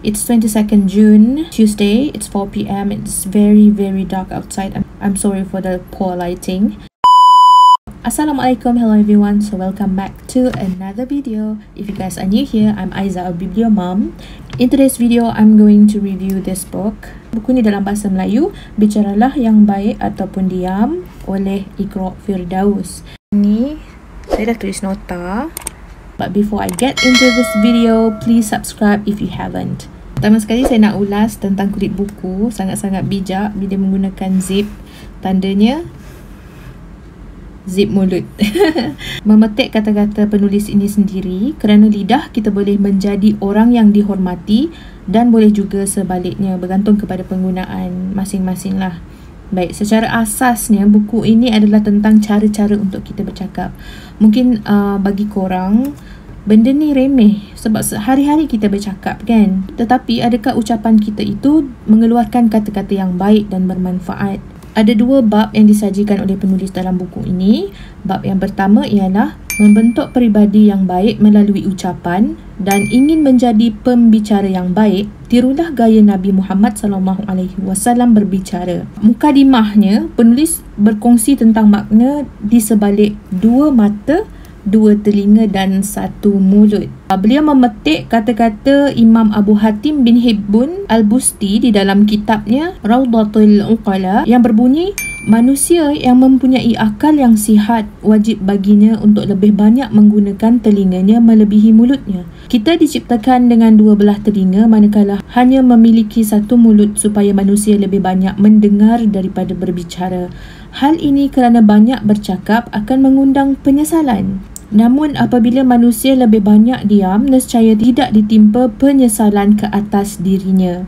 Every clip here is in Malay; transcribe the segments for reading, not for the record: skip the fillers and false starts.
It's 22nd June, Tuesday. It's 4 p.m. It's very dark outside. I'm sorry for the poor lighting. Assalamualaikum, hello everyone. So welcome back to another video. If you guys are new here, I'm Aiza, a Biblio Mom. In today's video, I'm going to review this book. Buku ni dalam bahasa Melayu, Bicaralah Yang Baik ataupun Diam oleh Iqra Firdaus. Ni saya dah tulis nota. But before I get into this video, please subscribe if you haven't. Pertama sekali saya nak ulas tentang kulit buku. Sangat-sangat bijak bila menggunakan zip. Tandanya zip mulut. Memetik kata-kata penulis ini sendiri. Kerana lidah kita boleh menjadi orang yang dihormati dan boleh juga sebaliknya, bergantung kepada penggunaan masing-masing lah. Baik, secara asasnya buku ini adalah tentang cara-cara untuk kita bercakap. Mungkin bagi korang benda ni remeh sebab sehari-hari kita bercakap kan. Tetapi adakah ucapan kita itu mengeluarkan kata-kata yang baik dan bermanfaat? Ada dua bab yang disajikan oleh penulis dalam buku ini. Bab yang pertama ialah membentuk peribadi yang baik melalui ucapan dan ingin menjadi pembicara yang baik, tirulah gaya Nabi Muhammad SAW berbicara. Mukadimahnya, penulis berkongsi tentang makna di sebalik dua mata, dua telinga dan satu mulut. Beliau memetik kata-kata Imam Abu Hatim bin Hibbun Al-Busti di dalam kitabnya Rawdatul Uqala yang berbunyi, manusia yang mempunyai akal yang sihat wajib baginya untuk lebih banyak menggunakan telinganya melebihi mulutnya. Kita diciptakan dengan dua belah telinga, manakala hanya memiliki satu mulut supaya manusia lebih banyak mendengar daripada berbicara. Hal ini kerana banyak bercakap akan mengundang penyesalan. Namun apabila manusia lebih banyak diam, nescaya tidak ditimpa penyesalan ke atas dirinya.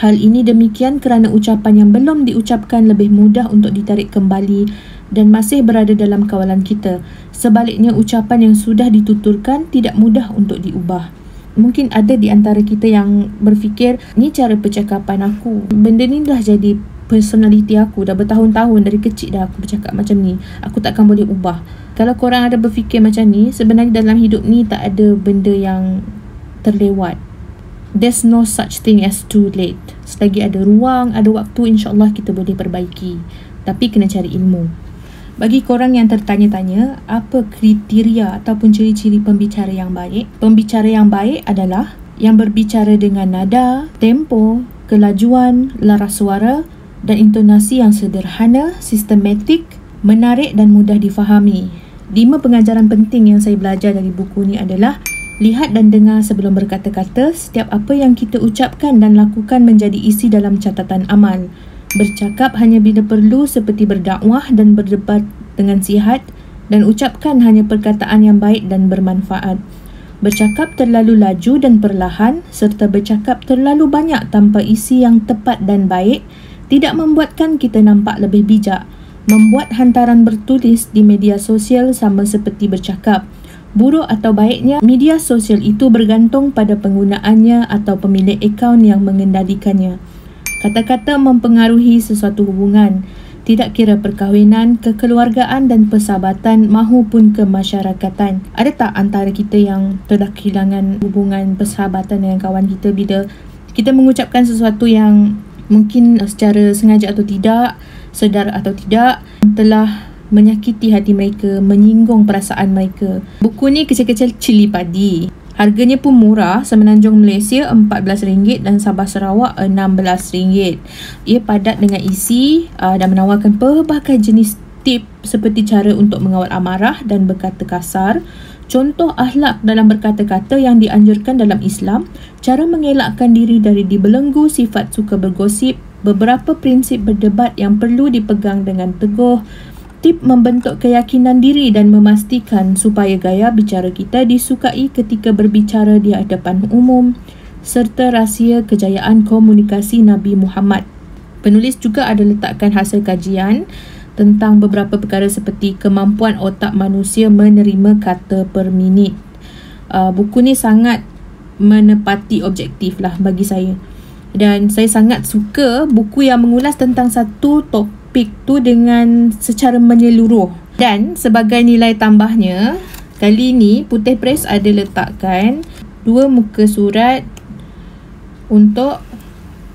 Hal ini demikian kerana ucapan yang belum diucapkan lebih mudah untuk ditarik kembali dan masih berada dalam kawalan kita. Sebaliknya, ucapan yang sudah dituturkan tidak mudah untuk diubah. Mungkin ada di antara kita yang berfikir, ni cara percakapan aku. Benda ni dah jadi personality aku. Dah bertahun-tahun, dari kecil dah aku bercakap macam ni. Aku takkan boleh ubah. Kalau korang ada berfikir macam ni, sebenarnya dalam hidup ni tak ada benda yang terlewat. There's no such thing as too late. Selagi ada ruang, ada waktu, insyaAllah kita boleh perbaiki. Tapi kena cari ilmu. Bagi korang yang tertanya-tanya, apa kriteria ataupun ciri-ciri pembicara yang baik? Pembicara yang baik adalah yang berbicara dengan nada, tempo, kelajuan, laras suara dan intonasi yang sederhana, sistematik, menarik dan mudah difahami. 5 pengajaran penting yang saya belajar dari buku ni adalah: lihat dan dengar sebelum berkata-kata. Setiap apa yang kita ucapkan dan lakukan menjadi isi dalam catatan amal. Bercakap hanya bila perlu seperti berdakwah dan berdebat dengan sihat, dan ucapkan hanya perkataan yang baik dan bermanfaat. Bercakap terlalu laju dan perlahan serta bercakap terlalu banyak tanpa isi yang tepat dan baik tidak membuatkan kita nampak lebih bijak. Membuat hantaran bertulis di media sosial sama seperti bercakap. Buruk atau baiknya media sosial itu bergantung pada penggunaannya atau pemilik akaun yang mengendalikannya. Kata-kata mempengaruhi sesuatu hubungan, tidak kira perkahwinan, kekeluargaan dan persahabatan mahupun kemasyarakatan. Ada tak antara kita yang telah kehilangan hubungan persahabatan dengan kawan kita bila kita mengucapkan sesuatu yang mungkin secara sengaja atau tidak, sedar atau tidak, telah menyakiti hati mereka, menyinggung perasaan mereka. Buku ni kecil-kecil cili padi. Harganya pun murah, Semenanjung Malaysia RM14 dan Sabah Sarawak RM16. Ia padat dengan isi dan menawarkan pelbagai jenis tip seperti cara untuk mengawal amarah dan berkata kasar, contoh akhlak dalam berkata-kata yang dianjurkan dalam Islam, cara mengelakkan diri dari dibelenggu sifat suka bergosip, beberapa prinsip berdebat yang perlu dipegang dengan teguh, tip membentuk keyakinan diri dan memastikan supaya gaya bicara kita disukai ketika berbicara di hadapan umum, serta rahsia kejayaan komunikasi Nabi Muhammad. Penulis juga ada letakkan hasil kajian tentang beberapa perkara seperti kemampuan otak manusia menerima kata per minit. Buku ni sangat menepati objektif lah bagi saya. Dan saya sangat suka buku yang mengulas tentang satu topik tu dengan secara menyeluruh. Dan sebagai nilai tambahnya, kali ni Putih Press ada letakkan 2 muka surat untuk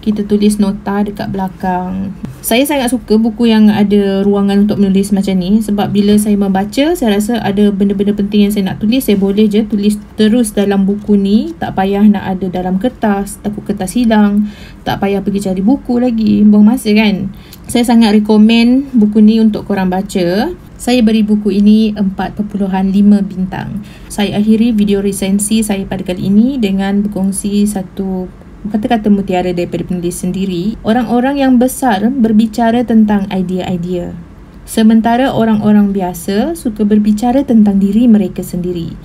kita tulis nota dekat belakang. Saya sangat suka buku yang ada ruangan untuk menulis macam ni, sebab bila saya membaca, saya rasa ada benda-benda penting yang saya nak tulis, saya boleh je tulis terus dalam buku ni. Tak payah nak ada dalam kertas, takut kertas hilang, tak payah pergi cari buku lagi, buang masa kan. Saya sangat recommend buku ni untuk korang baca. Saya beri buku ini 4.5 bintang. Saya akhiri video resensi saya pada kali ini dengan berkongsi satu kata-kata mutiara daripada penulis sendiri. Orang-orang yang besar berbicara tentang idea-idea, sementara orang-orang biasa suka berbicara tentang diri mereka sendiri.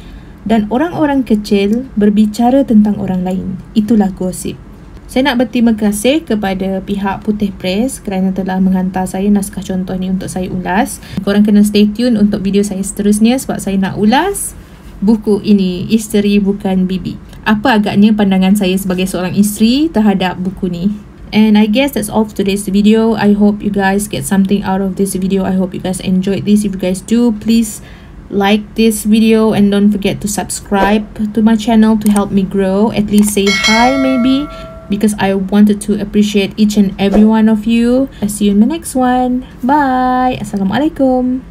Dan orang-orang kecil berbicara tentang orang lain. Itulah gosip. Saya nak berterima kasih kepada pihak Putih Press kerana telah menghantar saya naskah contoh ni untuk saya ulas. Korang kena stay tune untuk video saya seterusnya sebab saya nak ulas buku ini, Isteri Bukan Bibi. Apa agaknya pandangan saya sebagai seorang isteri terhadap buku ni. And I guess that's all for today's video. I hope you guys get something out of this video. I hope you guys enjoyed this. If you guys do, please like this video and don't forget to subscribe to my channel to help me grow. At least say hi maybe, because I wanted to appreciate each and every one of you. I'll see you in the next one. Bye. Assalamualaikum.